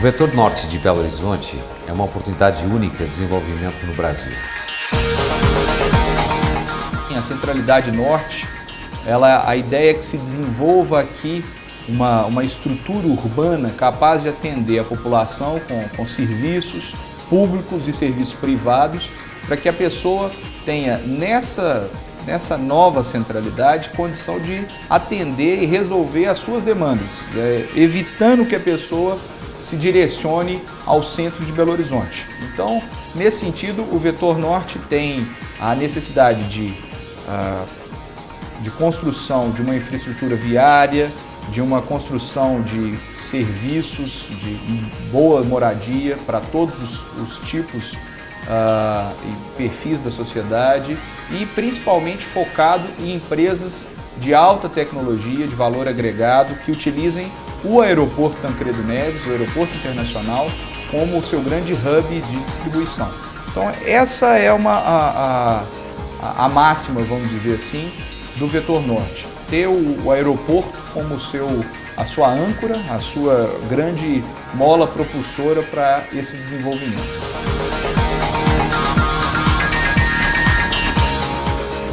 Vetor Norte de Belo Horizonte é uma oportunidade única de desenvolvimento no Brasil. A Centralidade Norte, a ideia é que se desenvolva aqui uma estrutura urbana capaz de atender a população com serviços públicos e serviços privados, para que a pessoa tenha nessa nova centralidade condição de atender e resolver as suas demandas, evitando que a pessoa se direcione ao centro de Belo Horizonte. Então, nesse sentido, o Vetor Norte tem a necessidade de construção de uma infraestrutura viária, de uma construção de serviços, de boa moradia para todos os tipos e perfis da sociedade e principalmente focado em empresas de alta tecnologia, de valor agregado, que utilizem o aeroporto Tancredo Neves, o aeroporto internacional, como o seu grande hub de distribuição. Então essa é a máxima, vamos dizer assim, do Vetor Norte. Ter o aeroporto como a sua âncora, a sua grande mola propulsora para esse desenvolvimento.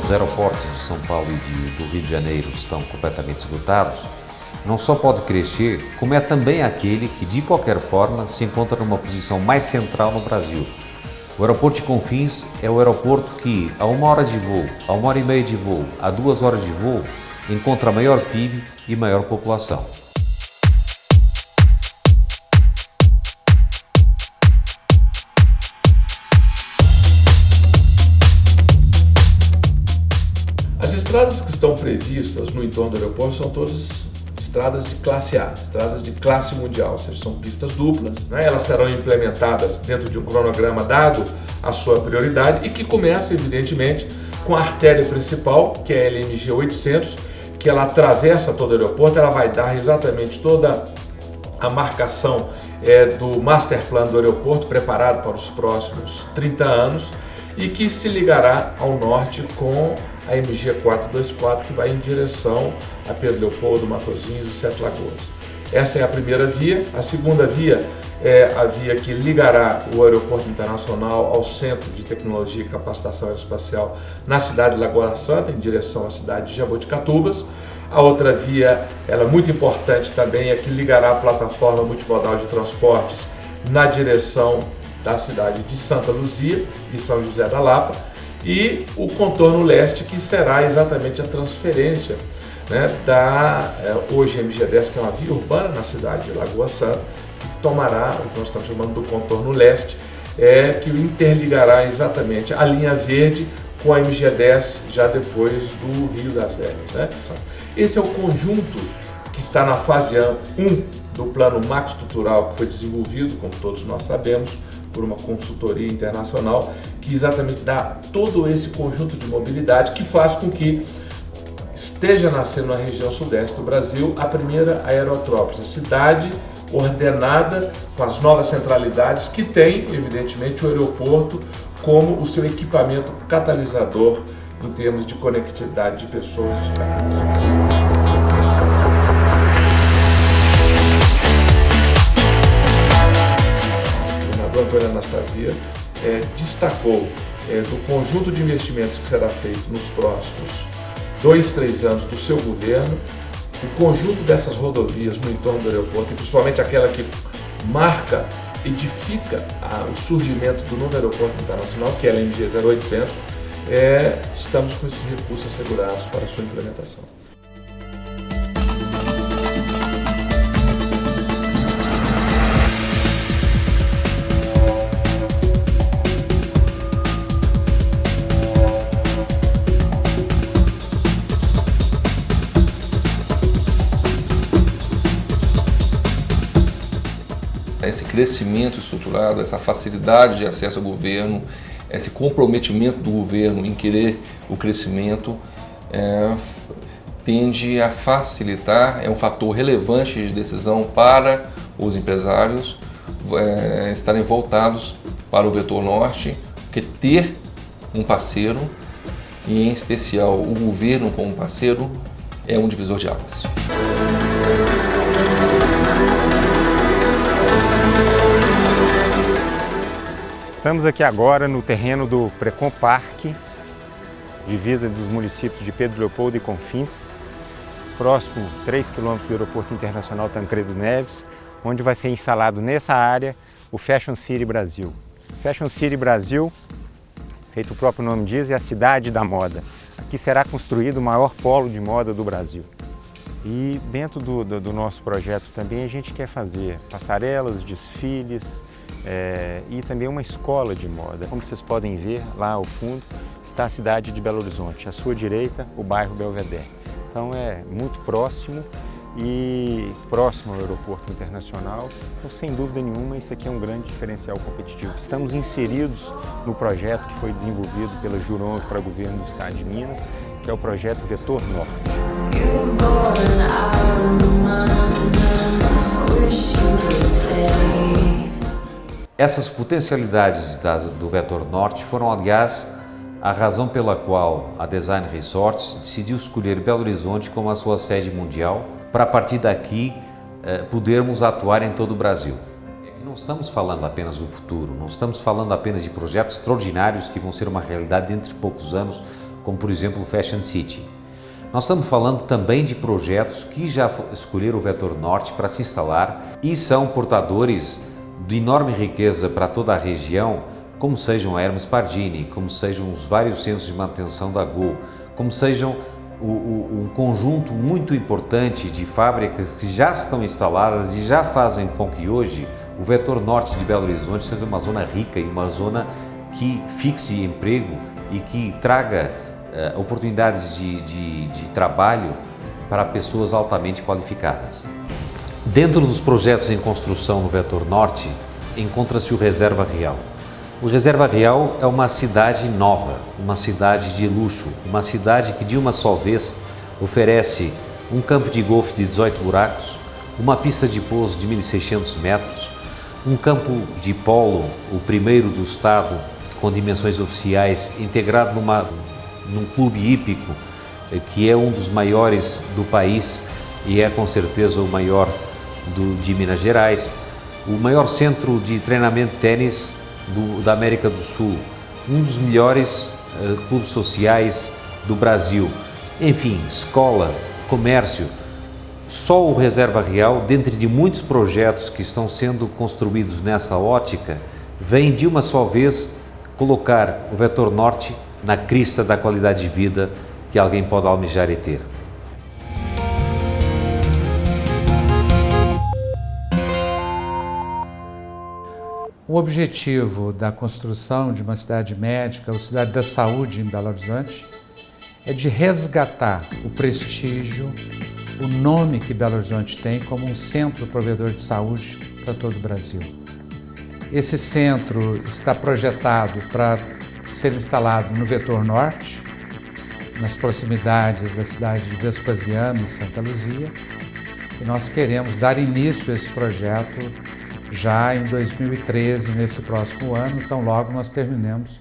Os aeroportos de São Paulo e do Rio de Janeiro estão completamente esgotados. Não só pode crescer, como é também aquele que, de qualquer forma, se encontra numa posição mais central no Brasil. O aeroporto de Confins é o aeroporto que, a 1 hora de voo, a 1h30 de voo, a 2 horas de voo, encontra maior PIB e maior população. As estradas que estão previstas no entorno do aeroporto são todas estradas de classe A, estradas de classe mundial, ou seja, são pistas duplas, né? Elas serão implementadas dentro de um cronograma dado a sua prioridade e que começa, evidentemente, com a artéria principal, que é a LMG 800, que ela atravessa todo o aeroporto, ela vai dar exatamente toda a marcação do master plan do aeroporto, preparado para os próximos 30 anos, e que se ligará ao norte com a MG 424, que vai em direção a Pedro Leopoldo, Matosinhos e Sete Lagoas. Essa é a primeira via. A segunda via é a via que ligará o aeroporto internacional ao Centro de Tecnologia e Capacitação Aeroespacial na cidade de Lagoa Santa, em direção à cidade de Jaboticatubas. A outra via, ela é muito importante também, é que ligará a plataforma multimodal de transportes na direção da cidade de Santa Luzia e São José da Lapa, e o contorno leste, que será exatamente a transferência, né, hoje MG10, que é uma via urbana na cidade de Lagoa Santa, que tomará o que nós estamos chamando do contorno leste, que interligará exatamente a linha verde com a MG10 já depois do Rio das Velhas, né? Esse é o conjunto que está na fase 1 do plano macroestrutural que foi desenvolvido, como todos nós sabemos, por uma consultoria internacional, que exatamente dá todo esse conjunto de mobilidade que faz com que esteja nascendo na região sudeste do Brasil a primeira aerótrópole, a cidade ordenada com as novas centralidades que tem, evidentemente, o aeroporto como o seu equipamento catalisador em termos de conectividade de pessoas e de carros. Antônio Anastasia destacou do conjunto de investimentos que será feito nos próximos 2-3 anos do seu governo, o conjunto dessas rodovias no entorno do aeroporto, e principalmente aquela que marca, edifica o surgimento do novo aeroporto internacional, que é a LMG 0800, estamos com esses recursos assegurados para a sua implementação. Esse crescimento estruturado, essa facilidade de acesso ao governo, esse comprometimento do governo em querer o crescimento, tende a facilitar, é um fator relevante de decisão para os empresários estarem voltados para o Vetor Norte, porque ter um parceiro, e em especial o governo como parceiro, é um divisor de águas. Estamos aqui agora no terreno do Precon Parque, divisa dos municípios de Pedro Leopoldo e Confins, próximo 3 quilômetros do Aeroporto Internacional Tancredo Neves, onde vai ser instalado nessa área o Fashion City Brasil. Fashion City Brasil, feito o próprio nome diz, é a cidade da moda. Aqui será construído o maior polo de moda do Brasil. E dentro do nosso projeto também a gente quer fazer passarelas, desfiles e também uma escola de moda. Como vocês podem ver, lá ao fundo está a cidade de Belo Horizonte, à sua direita o bairro Belvedere. Então é muito próximo e próximo ao aeroporto internacional. Então, sem dúvida nenhuma, isso aqui é um grande diferencial competitivo. Estamos inseridos no projeto que foi desenvolvido pela Juron para o governo do estado de Minas, que é o projeto Vetor Norte. Essas potencialidades do Vetor Norte foram, aliás, a razão pela qual a Design Resorts decidiu escolher Belo Horizonte como a sua sede mundial, para a partir daqui podermos atuar em todo o Brasil. É que não estamos falando apenas do futuro, não estamos falando apenas de projetos extraordinários que vão ser uma realidade dentro de poucos anos, como por exemplo o Fashion City. Nós estamos falando também de projetos que já escolheram o Vetor Norte para se instalar e são portadores de enorme riqueza para toda a região, como sejam a Hermes Pardini, como sejam os vários centros de manutenção da Gol, como sejam um conjunto muito importante de fábricas que já estão instaladas e já fazem com que hoje o Vetor Norte de Belo Horizonte seja uma zona rica e uma zona que fixe emprego e que traga oportunidades de trabalho para pessoas altamente qualificadas. Dentro dos projetos em construção no Vetor Norte, encontra-se o Reserva Real. O Reserva Real é uma cidade nova, uma cidade de luxo, uma cidade que de uma só vez oferece um campo de golfe de 18 buracos, uma pista de pouso de 1.600 metros, um campo de polo, o primeiro do estado, com dimensões oficiais, integrado num clube hípico, que é um dos maiores do país e é com certeza o maior de Minas Gerais, o maior centro de treinamento de tênis da América do Sul, um dos melhores clubes sociais do Brasil, enfim, escola, comércio. Só o Reserva Real, dentre de muitos projetos que estão sendo construídos nessa ótica, vem de uma só vez colocar o Vetor Norte na crista da qualidade de vida que alguém pode almejar e ter. O objetivo da construção de uma cidade médica, ou cidade da saúde em Belo Horizonte, é de resgatar o prestígio, o nome que Belo Horizonte tem como um centro provedor de saúde para todo o Brasil. Esse centro está projetado para ser instalado no Vetor Norte, nas proximidades da cidade de Vespasiano, em Santa Luzia, e nós queremos dar início a esse projeto já em 2013, nesse próximo ano, então logo nós terminemos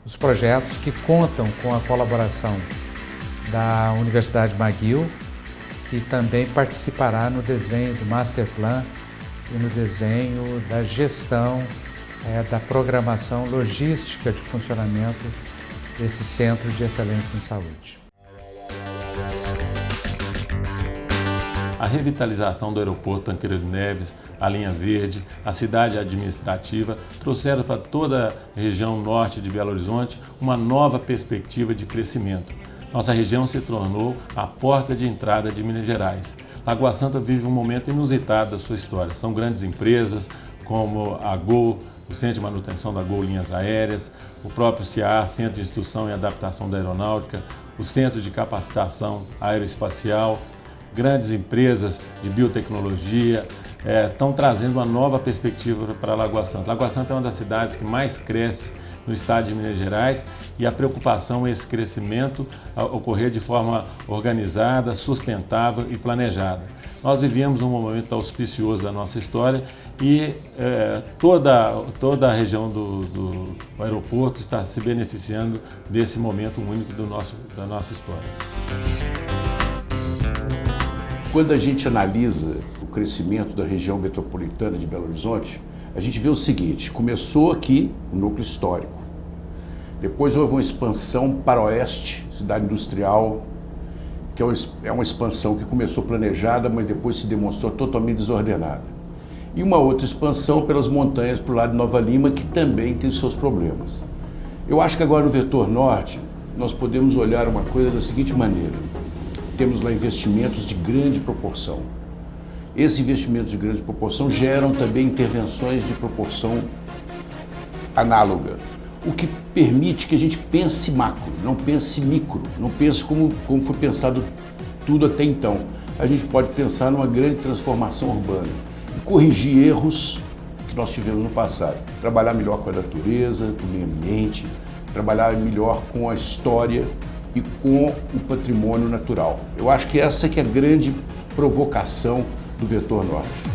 os projetos que contam com a colaboração da Universidade McGill, que também participará no desenho do Master Plan e no desenho da gestão da programação logística de funcionamento desse Centro de Excelência em Saúde. A revitalização do aeroporto Tancredo Neves, a linha verde, a cidade administrativa trouxeram para toda a região norte de Belo Horizonte uma nova perspectiva de crescimento. Nossa região se tornou a porta de entrada de Minas Gerais. Lagoa Santa vive um momento inusitado da sua história. São grandes empresas como a Gol, o Centro de Manutenção da Gol Linhas Aéreas, o próprio CIAR, Centro de Instrução e Adaptação da Aeronáutica, o Centro de Capacitação Aeroespacial, grandes empresas de biotecnologia, estão trazendo uma nova perspectiva para Lagoa Santa. Lagoa Santa é uma das cidades que mais cresce no estado de Minas Gerais e a preocupação é esse crescimento ocorrer de forma organizada, sustentável e planejada. Nós vivemos um momento auspicioso da nossa história e toda a região do aeroporto está se beneficiando desse momento único da nossa história. Quando a gente analisa o crescimento da região metropolitana de Belo Horizonte, a gente vê o seguinte, começou aqui o núcleo histórico, depois houve uma expansão para o oeste, cidade industrial, que é uma expansão que começou planejada, mas depois se demonstrou totalmente desordenada. E uma outra expansão pelas montanhas para o lado de Nova Lima, que também tem seus problemas. Eu acho que agora no vetor norte, nós podemos olhar uma coisa da seguinte maneira. Temos lá investimentos de grande proporção. Esses investimentos de grande proporção geram também intervenções de proporção análoga, o que permite que a gente pense macro, não pense micro, não pense como foi pensado tudo até então. A gente pode pensar numa grande transformação urbana e corrigir erros que nós tivemos no passado. Trabalhar melhor com a natureza, com o meio ambiente, trabalhar melhor com a história e com o patrimônio natural. Eu acho que essa que é a grande provocação do vetor norte.